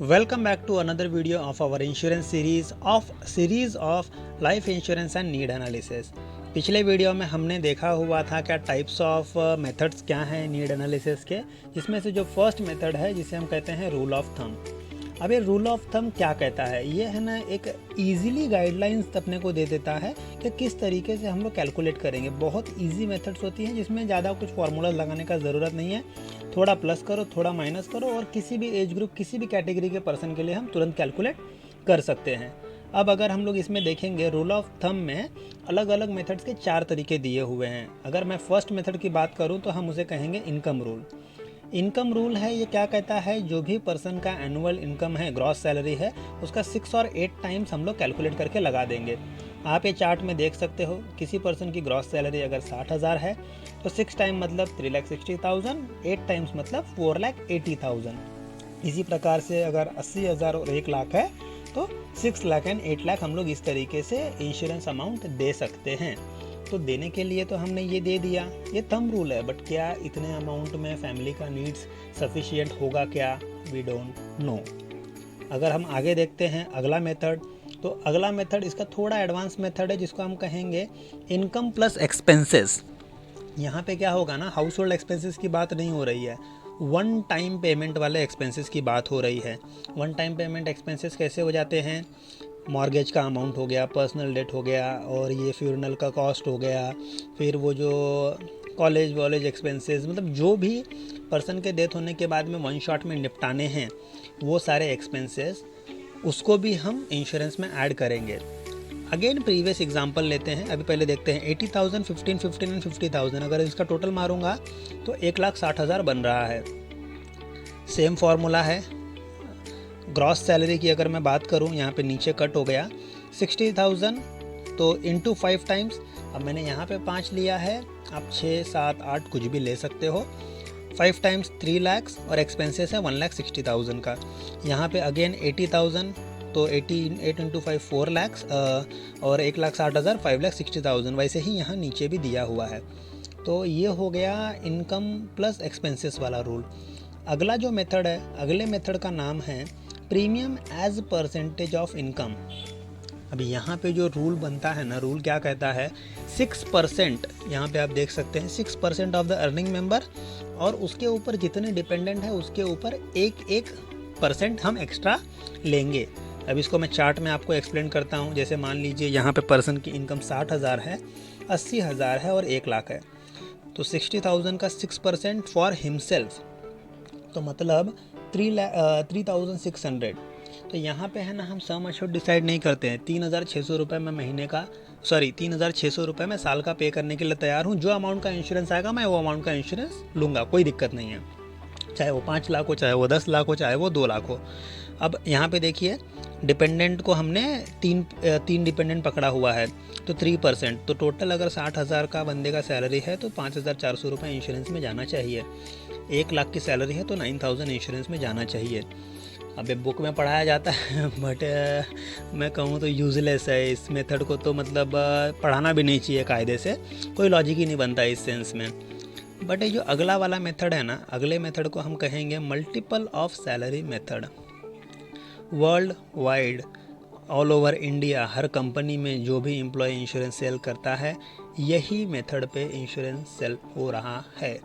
Welcome back to another video of our insurance series of life insurance and need analysis। पिछले video में हमने देखा हुआ था क्या टाइप्स ऑफ मेथड्स क्या हैं नीड एनालिसिस के, जिसमें से जो फर्स्ट मेथड है जिसे हम कहते हैं रूल ऑफ थंब। अब ये रूल ऑफ थंब क्या कहता है, ये है ना एक इजीली गाइडलाइंस अपने को दे देता है कि किस तरीके से हम लोग कैलकुलेट करेंगे। बहुत इजी मेथड्स होती हैं जिसमें ज़्यादा कुछ फार्मूला लगाने का ज़रूरत नहीं है। थोड़ा प्लस करो, थोड़ा माइनस करो और किसी भी एज ग्रुप, किसी भी कैटेगरी के पर्सन के लिए हम तुरंत कैलकुलेट कर सकते हैं। अब अगर हम लोग इसमें देखेंगे, रूल ऑफ थंब में अलग अलग मेथड्स के 4 तरीके दिए हुए हैं। अगर मैं फर्स्ट मेथड की बात करूं तो हम उसे कहेंगे इनकम रूल। इनकम रूल है, ये क्या कहता है, जो भी पर्सन का एनुअल इनकम है, ग्रॉस सैलरी है, उसका 6 और 8 टाइम्स हम लोग कैलकुलेट करके लगा देंगे। आप ये चार्ट में देख सकते हो, किसी पर्सन की ग्रॉस सैलरी अगर 60,000 है तो 6 टाइम मतलब 3,60,000, 8 टाइम्स मतलब 4,80,000। इसी प्रकार से अगर 80,000 और 1 लाख है तो 6 लाख एंड 8 लाख हम लोग इस तरीके से इंश्योरेंस अमाउंट दे सकते हैं। तो देने के लिए तो हमने ये दे दिया, ये थंब रूल है, बट क्या इतने अमाउंट में फैमिली का नीड्स सफिशिएंट होगा क्या, वी डोंट नो। अगर हम आगे देखते हैं अगला मेथड, तो अगला मेथड इसका थोड़ा एडवांस मेथड है जिसको हम कहेंगे इनकम प्लस एक्सपेंसेस। यहाँ पे क्या होगा ना, हाउस होल्ड एक्सपेंसेस की बात नहीं हो रही है, वन टाइम पेमेंट वाले एक्सपेंसेस की बात हो रही है। वन टाइम पेमेंट एक्सपेंसेस कैसे हो जाते हैं, मॉर्गेज का अमाउंट हो गया, पर्सनल डेट हो गया, और ये फ्यूनरल का कॉस्ट हो गया, फिर वो जो कॉलेज वॉलेज एक्सपेंसेस, मतलब जो भी पर्सन के डेथ होने के बाद में वन शॉट में निपटाने हैं वो सारे एक्सपेंसेस, उसको भी हम इंश्योरेंस में ऐड करेंगे। अगेन प्रीवियस एग्जांपल लेते हैं, अभी पहले देखते हैं 80,000, 15,000 एंड 50,000। अगर इसका टोटल मारूंगा तो 1,60,000 बन रहा है। सेम फार्मूला है। ग्रॉस सैलरी की अगर मैं बात करूं, यहाँ पे नीचे कट हो गया 60,000 तो इंटू 5 टाइम्स। अब मैंने यहाँ पे 5 लिया है, आप 6, 7, 8 कुछ भी ले सकते हो। 5 टाइम्स 3 लाख और एक्सपेंसेस है 1,60,000 का। यहाँ पे अगेन 80,000 तो 8 इंटू 5 4 लाख और 1,60,000 5,60,000। वैसे ही यहाँ नीचे भी दिया हुआ है। तो ये हो गया इनकम प्लस एक्सपेंसेस वाला रूल। अगला जो मेथड है, अगले मेथड का नाम है premium as percentage of income. अभी यहाँ पे जो रूल बनता है ना, रूल क्या कहता है, 6%, यहाँ पे आप देख सकते हैं 6% ऑफ द अर्निंग मेंबर, और उसके ऊपर जितने डिपेंडेंट है उसके ऊपर 1% हम एक्स्ट्रा लेंगे। अब इसको मैं चार्ट में आपको एक्सप्लेन करता हूँ। जैसे मान लीजिए यहाँ पे पर्सन की इनकम 60,000 है, 80,000 है और 1 लाख है, तो 60,000 का 6% फॉर हिमसेल्फ, तो मतलब 3,600। तो यहाँ पे है ना, हम सम एश्योर्ड डिसाइड नहीं करते हैं। 3,600 रुपये में महीने का, 3,600 रुपये में साल का पे करने के लिए तैयार हूँ। जो अमाउंट का इंश्योरेंस आएगा मैं वो अमाउंट का इंश्योरेंस लूँगा, कोई दिक्कत नहीं है, चाहे वो 5 लाख हो, चाहे वो 10 लाख हो, चाहे वो 2 लाख हो। अब यहाँ पे देखिए, डिपेंडेंट को हमने तीन डिपेंडेंट पकड़ा हुआ है, तो 3%, तो टोटल अगर 60,000 का बंदे का सैलरी है तो 5,400 रुपये इंश्योरेंस में जाना चाहिए। 1 लाख की सैलरी है तो 9,000 इंश्योरेंस में जाना चाहिए। अब ये बुक में पढ़ाया जाता है बट मैं कहूँ तो यूज़लेस है इस मेथड को, तो मतलब पढ़ाना भी नहीं चाहिए कायदे से, कोई लॉजिक ही नहीं बनता इस सेंस में। बट ये जो अगला वाला मेथड है ना, अगले मेथड को हम कहेंगे multiple of salary method. World wide, all over India, her company में जो भी एम्प्लॉय इंश्योरेंस सेल करता है, यही मेथड पे इंश्योरेंस सेल हो रहा है।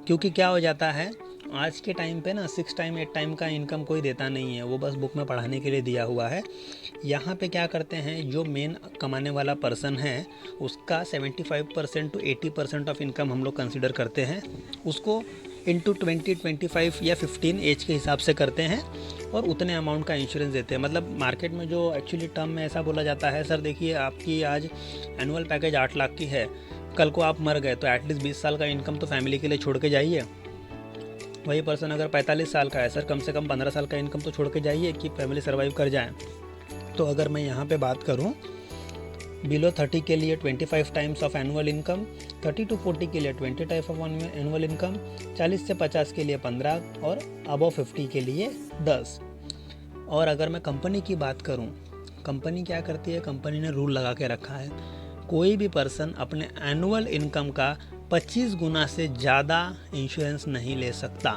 क्योंकि क्या हो जाता है, आज के टाइम पे ना 6 टाइम 8 टाइम का इनकम कोई देता नहीं है, वो बस बुक में पढ़ाने के लिए दिया हुआ है। यहाँ पे क्या करते हैं, जो मेन कमाने वाला पर्सन है उसका 75% टू 80% ऑफ इनकम हम लोग कंसिडर करते हैं, उसको इंटू 20, 25 या 15 एज के हिसाब से करते हैं और उतने अमाउंट का इंश्योरेंस देते हैं। मतलब मार्केट में जो एक्चुअली टर्म में ऐसा बोला जाता है, सर देखिए आपकी आज एनुअल पैकेज 8 लाख की है, कल को आप मर गए तो एटलीस्ट 20 साल का इनकम तो फैमिली के लिए छोड़ के जाइए। वही पर्सन अगर 45 साल का है, सर कम से कम 15 साल का इनकम तो छोड़ के जाइए कि फैमिली सर्वाइव कर जाए। तो अगर मैं यहाँ पे बात करूँ, बिलो 30 के लिए 25 times of annual income, 30 to 40 के लिए 20 टाइप ऑफ एनुअल इनकम, 40 से 50 के लिए 15 और अबव 50 के लिए 10। और अगर मैं कंपनी की बात करूँ, कंपनी क्या करती है, कंपनी ने रूल लगा के रखा है, कोई भी पर्सन अपने एनुअल इनकम का 25 गुना से ज़्यादा इंश्योरेंस नहीं ले सकता।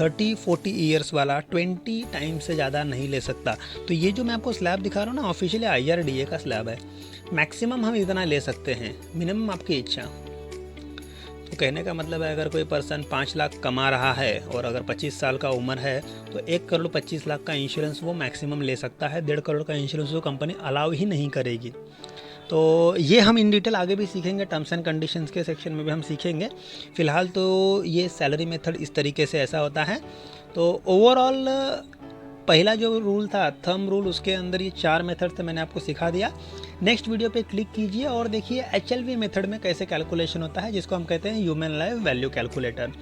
30-40 ईयर्स वाला 20 टाइम से ज़्यादा नहीं ले सकता। तो ये जो मैं आपको स्लैब दिखा रहा हूँ ना, ऑफिशियली IRDA का स्लैब है। मैक्सिमम हम इतना ले सकते हैं, मिनिमम आपकी इच्छा। तो कहने का मतलब है, अगर कोई पर्सन 5 लाख कमा रहा है और अगर 25 साल का उम्र है तो 1 करोड़ 25 लाख का इंश्योरेंस वो मैक्सिमम ले सकता है। 1.5 करोड़ का इंश्योरेंस वो कंपनी अलाउ ही नहीं करेगी। तो ये हम इन डिटेल आगे भी सीखेंगे, टर्म्स एंड कंडीशंस के सेक्शन में भी हम सीखेंगे। फ़िलहाल तो ये सैलरी मेथड इस तरीके से ऐसा होता है। तो ओवरऑल पहला जो रूल था, थंब रूल, उसके अंदर ये 4 मेथड थे, मैंने आपको सिखा दिया। नेक्स्ट वीडियो पे क्लिक कीजिए और देखिए HLV मेथड में कैसे कैलकुलेशन होता है, जिसको हम कहते हैं ह्यूमन लाइफ वैल्यू कैलकुलेटर।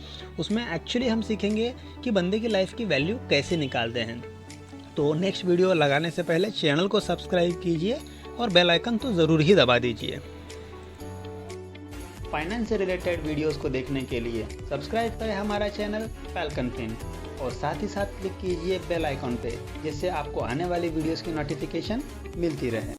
उसमें एक्चुअली हम सीखेंगे कि बंदे की लाइफ की वैल्यू कैसे निकालते हैं। तो नेक्स्ट वीडियो लगाने से पहले चैनल को सब्सक्राइब कीजिए और बेल आइकन तो ज़रूर ही दबा दीजिए। फाइनेंस से रिलेटेड वीडियोस को देखने के लिए सब्सक्राइब करें हमारा चैनल फैल्कन फिन और साथ ही साथ क्लिक कीजिए बेल आइकन पे, जिससे आपको आने वाली वीडियोस की नोटिफिकेशन मिलती रहे।